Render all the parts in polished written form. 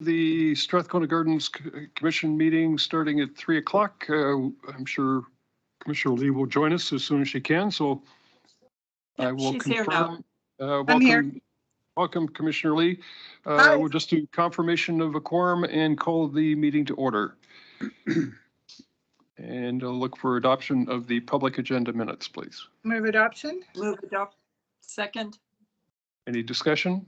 The Strathcona Gardens Commission meeting starting at 3 o'clock. I'm sure Commissioner Lee will join us as soon as she can, so I will She's here confirm. I'm here. Welcome, Commissioner Lee. Hi. We'll just do confirmation of a quorum and call the meeting to order. And I'll look for adoption of the public agenda minutes, please. Move adoption. Move adopt. Second. Any discussion?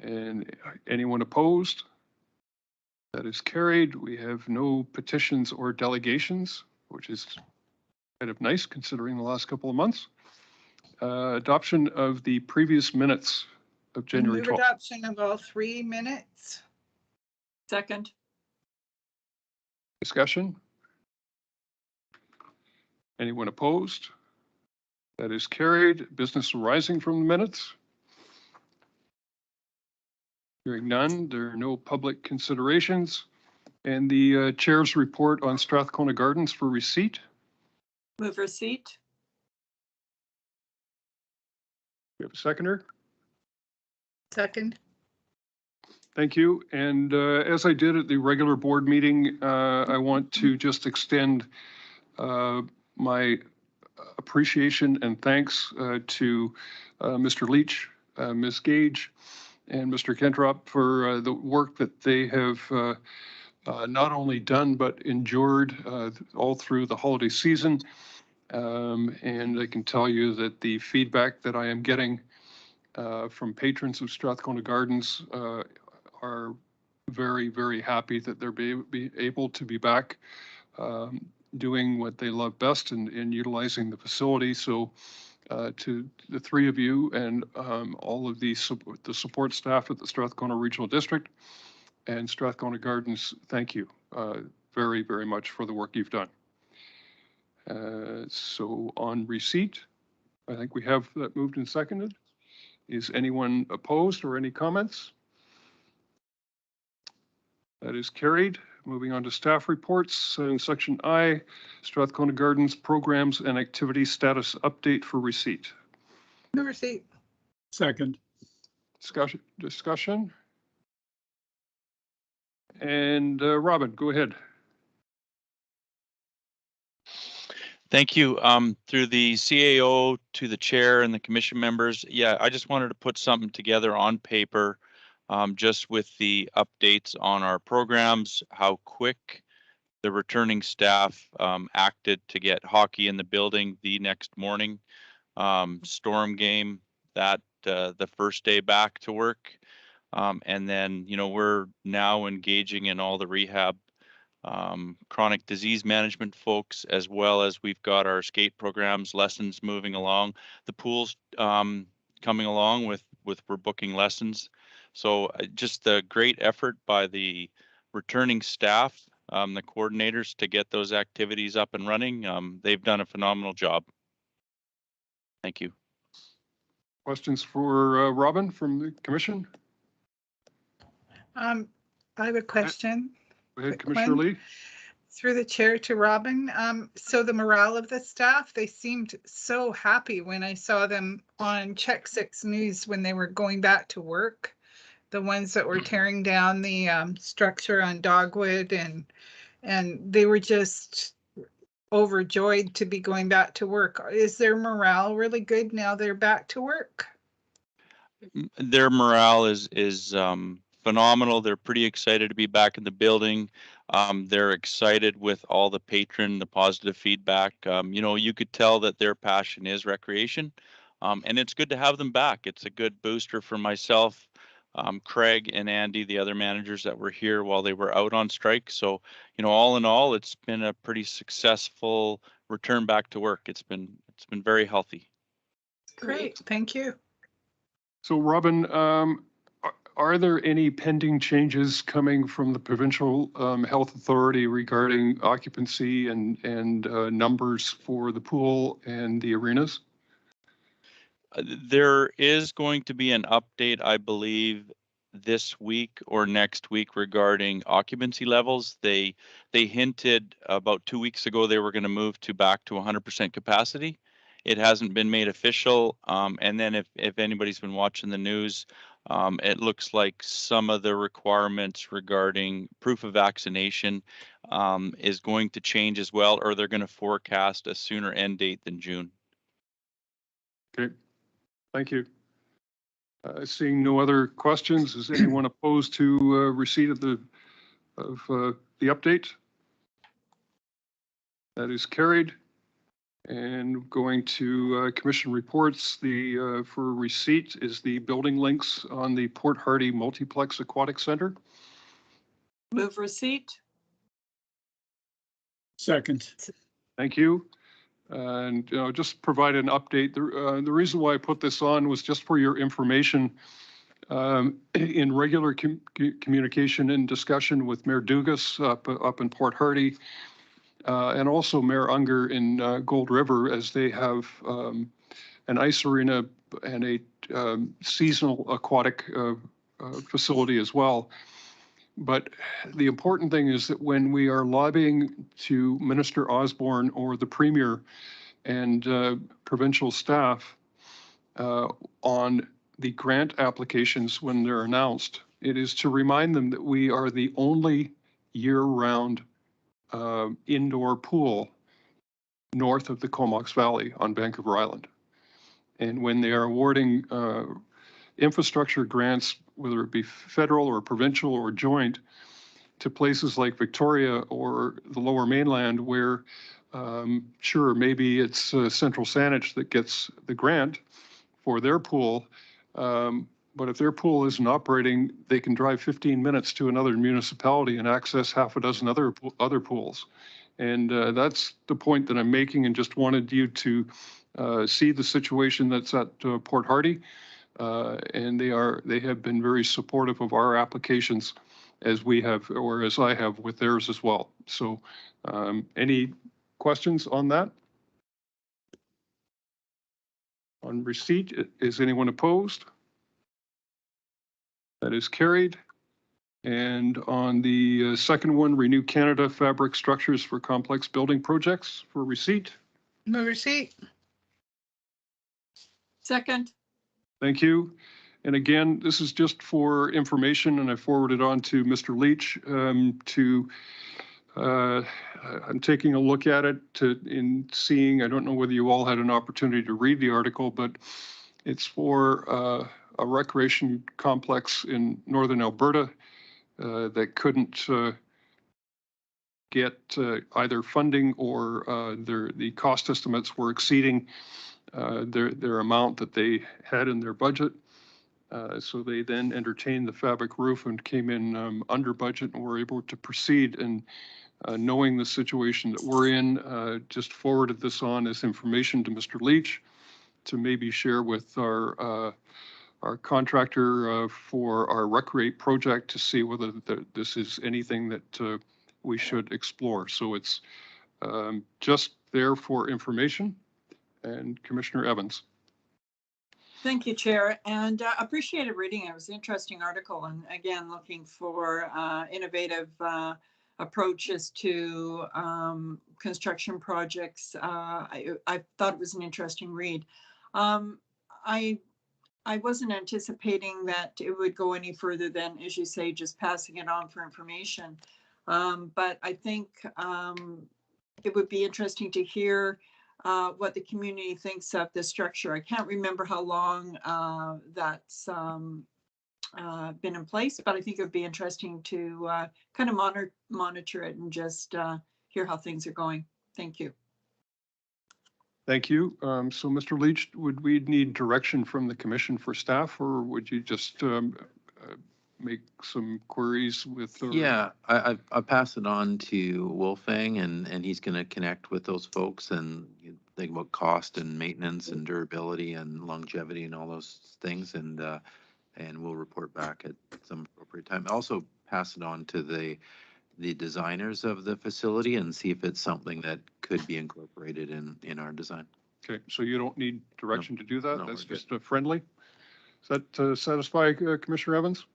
And anyone opposed? That is carried. We have no petitions or delegations, which is kind of nice considering the last couple of months. Adoption of the previous minutes of January 12th. Move adoption of all 3 minutes. Second. Discussion? Anyone opposed? That is carried. Business arising from the minutes? Hearing none, there are no public considerations. And the chair's report on Strathcona Gardens for receipt. Move receipt. We have a seconder. Second. Thank you. And as I did at the regular board meeting, I want to just extend my appreciation and thanks to Mr. Leach, Ms. Gage, and Mr. Kentrop for the work that they have not only done but endured all through the holiday season. And I can tell you that the feedback that I am getting from patrons of Strathcona Gardens are very, very happy that they're be able to be back doing what they love best and utilizing the facility. So to the 3 of you and all of the support staff at the Strathcona Regional District and Strathcona Gardens, thank you very, very much for the work you've done. So on receipt, I think we have that moved and seconded. Is anyone opposed or any comments? That is carried. Moving on to staff reports. In section I, Strathcona Gardens programs and activity status update for receipt. Move receipt. Second. Discussion. And Robin, go ahead. Thank you. Through the CAO to the chair and the commission members, yeah, I just wanted to put something together on paper, just with the updates on our programs, how quick the returning staff acted to get hockey in the building the next morning, storm game that the first day back to work. And then, you know, we're now engaging in all the rehab chronic disease management folks, as well as we've got our skate programs, lessons moving along. The pool's coming along with we're booking lessons. So just a great effort by the returning staff, the coordinators, to get those activities up and running. They've done a phenomenal job. Thank you. Questions for Robin from the commission? I have a question. Go ahead, Commissioner Lee. Through the chair to Robin. So the morale of the staff, they seemed so happy when I saw them on Check 6 News when they were going back to work. The ones that were tearing down the structure on Dogwood, and they were just overjoyed to be going back to work. Is their morale really good now they're back to work? Their morale is phenomenal. They're pretty excited to be back in the building. They're excited with all the the positive feedback. You know, you could tell that their passion is recreation, and it's good to have them back. It's a good booster for myself, Craig and Andy, the other managers that were here while they were out on strike. So, you know, all in all, it's been a pretty successful return back to work. It's been very healthy. Great, thank you. So Robin, are there any pending changes coming from the provincial health authority regarding occupancy and numbers for the pool and the arenas? There is going to be an update, I believe, this week or next week regarding occupancy levels. They hinted about 2 weeks ago they were going to move back to 100% capacity. It hasn't been made official. And then if anybody's been watching the news, It looks like some of the requirements regarding proof of vaccination is going to change as well, or they're going to forecast a sooner end date than June. Okay, thank you. Seeing no other questions, is anyone opposed to receipt of the update? That is carried. And going to commission reports, the for receipt is the building links on the Port Hardy Multiplex Aquatic Center. Move receipt. Second. Thank you. And just provide an update. The reason why I put this on was just for your information. In regular communication and discussion with Mayor Dugas up in Port Hardy, and also Mayor Unger in Gold River, as they have an ice arena and a seasonal aquatic facility as well. But the important thing is that when we are lobbying to Minister Osborne or the Premier and provincial staff on the grant applications when they're announced, it is to remind them that we are the only year-round indoor pool north of the Comox Valley on Vancouver Island. And when they are awarding infrastructure grants, whether it be federal or provincial or joint, to places like Victoria or the Lower Mainland, where sure, maybe it's Central Saanich that gets the grant for their pool, but if their pool isn't operating, they can drive 15 minutes to another municipality and access half a dozen other pools. And that's the point that I'm making, and just wanted you to see the situation that's at Port Hardy. And they have been very supportive of our applications, as we have, or as I have with theirs as well. So any questions on that? On receipt, is anyone opposed? That is carried. And on the second one, Renew Canada Fabric Structures for Complex Building Projects for receipt. Move receipt. Second. Thank you. And again, this is just for information, and I forwarded on to Mr. Leach I'm taking a look at it in seeing, I don't know whether you all had an opportunity to read the article, but it's for a recreation complex in northern Alberta that couldn't get either funding or the cost estimates were exceeding their amount that they had in their budget. So they then entertained the fabric roof and came in under budget and were able to proceed. And knowing the situation that we're in, just forwarded this on as information to Mr. Leach to maybe share with our contractor for our Recreate project to see whether this is anything that we should explore. So it's just there for information. And Commissioner Evans. Thank you, Chair, and appreciated reading it. It was an interesting article, and again, looking for innovative approaches to construction projects. I thought it was an interesting read. I wasn't anticipating that it would go any further than, as you say, just passing it on for information. But I think it would be interesting to hear what the community thinks of the structure. I can't remember how long that's been in place, but I think it would be interesting to kind of monitor it and just hear how things are going. Thank you. Thank you. So Mr. Leach, would we need direction from the commission for staff, or would you just make some queries with? Yeah, I pass it on to Wolfgang, and he's going to connect with those folks and think about cost and maintenance and durability and longevity and all those things, and we'll report back at some appropriate time. Also pass it on to the designers of the facility and see if it's something that could be incorporated in our design. Okay, so you don't need direction to do that? No, That's we're just a friendly? Does that satisfy Commissioner Evans?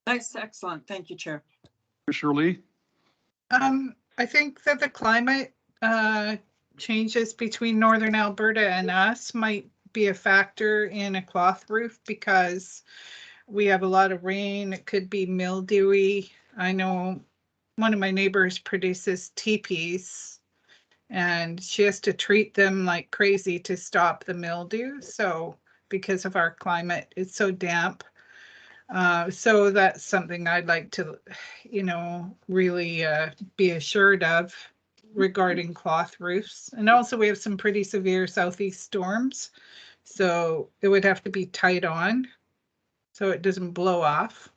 That's excellent. Thank you, Chair. Commissioner Lee? I think that the climate changes between northern Alberta and us might be a factor in a cloth roof because we have a lot of rain. It could be mildewy. I know one of my neighbors produces teepees and she has to treat them like crazy to stop the mildew. So because of our climate, it's so damp. So that's something I'd like to, really be assured of regarding cloth roofs. And also we have some pretty severe southeast storms. So it would have to be tied on so it doesn't blow off.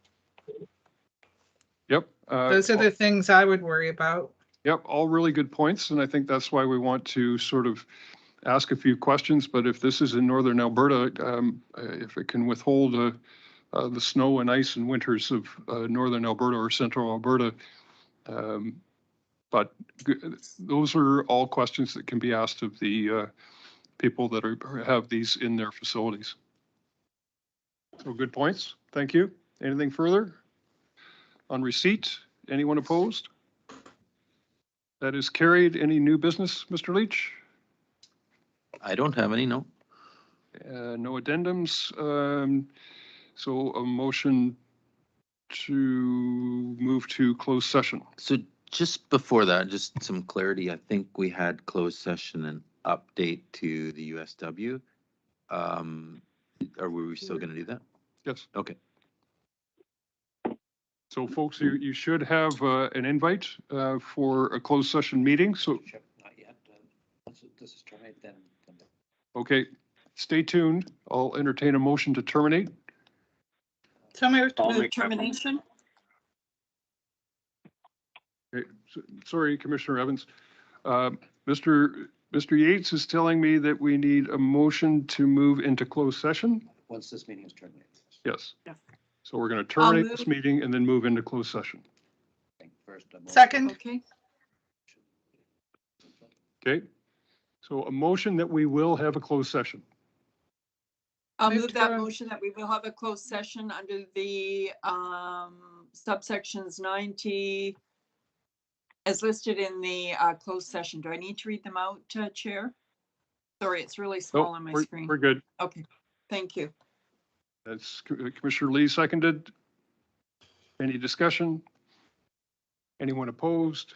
Yep. Those are the things I would worry about. Yep, all really good points, and I think that's why we want to sort of ask a few questions. But if this is in northern Alberta, if it can withhold the snow and ice and winters of northern Alberta or central Alberta, but those are all questions that can be asked of the people that have these in their facilities. So good points. Thank you. Anything further? On receipt, anyone opposed? That is carried. Any new business, Mr. Leach? I don't have any, no. No addendums. So a motion to move to closed session. So just before that, just some clarity. I think we had closed session and update to the USW. Are we still going to do that? Yes. Okay. So folks, you should have an invite for a closed session meeting. So, Not yet. Once this is terminated, then. okay, stay tuned. I'll entertain a motion to terminate. So moved. Move termination. Okay, sorry, Commissioner Evans. Mr. Yates is telling me that we need a motion to move into closed session. Once this meeting is terminated. Yes. Yeah. So we're going to terminate move. this meeting and then move into closed session. First, a motion. Second. Okay. Okay. So a motion that we will have a closed session. I'll Move move to that go- motion that we will have a closed session under the subsections 90 as listed in the closed session. Do I need to read them out, Chair? Sorry, it's really small on my screen. We're good. Okay, thank you. That's Commissioner Lee seconded. Any discussion? Anyone opposed?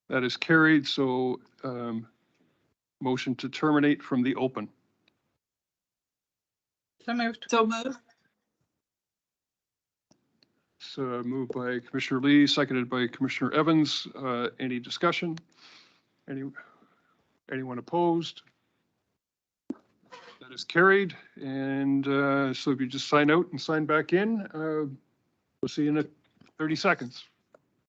That is carried. So motion to terminate from the open. So moved. So move. So moved by Commissioner Lee, seconded by Commissioner Evans. Any discussion? Anyone opposed? That is carried. And so if you just sign out and sign back in, we'll see you in 30 seconds.